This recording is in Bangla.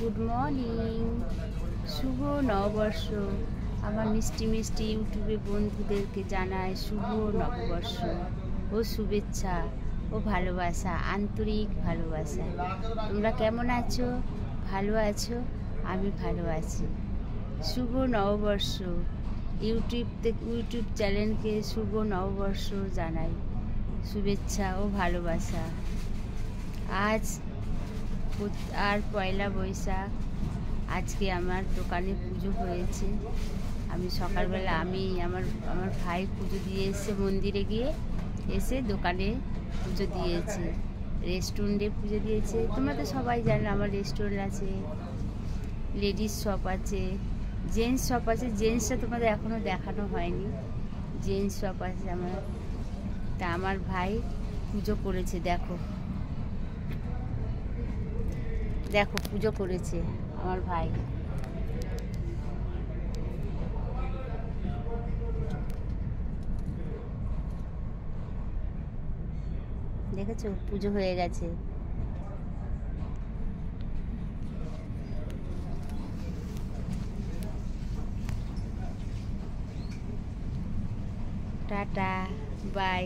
গুড মর্নিং, শুভ নববর্ষ। আমার মিষ্টি মিষ্টি ইউটিউবে বন্ধুদেরকে জানাই শুভ নববর্ষ ও শুভেচ্ছা ও ভালোবাসা, আন্তরিক ভালোবাসা। তোমরা কেমন আছো? ভালো আছো? আমি ভালো আছি। শুভ নববর্ষ। ইউটিউব চ্যানেলকে শুভ নববর্ষ জানাই, শুভেচ্ছা ও ভালোবাসা। আজ আর পয়লা বৈশাখ। আজকে আমার দোকানে পুজো হয়েছে। আমি সকালবেলা আমার ভাই পুজো দিয়ে এসে মন্দিরে গিয়ে এসে দোকানে পুজো দিয়েছে, রেস্টুরেন্টে পুজো দিয়েছে। তোমরা তো সবাই জানো আমার রেস্টুরেন্ট আছে, লেডিস শপ আছে, জেন্টস শপ আছে। জেন্টসটা তোমাদের এখনও দেখানো হয়নি। জেন্টস শপ আছে আমার। তা আমার ভাই পুজো করেছে, দেখো দেখো পুজো করেছে আমার ভাই। দেখেছো, পুজো হয়ে গেছে। Tata, by.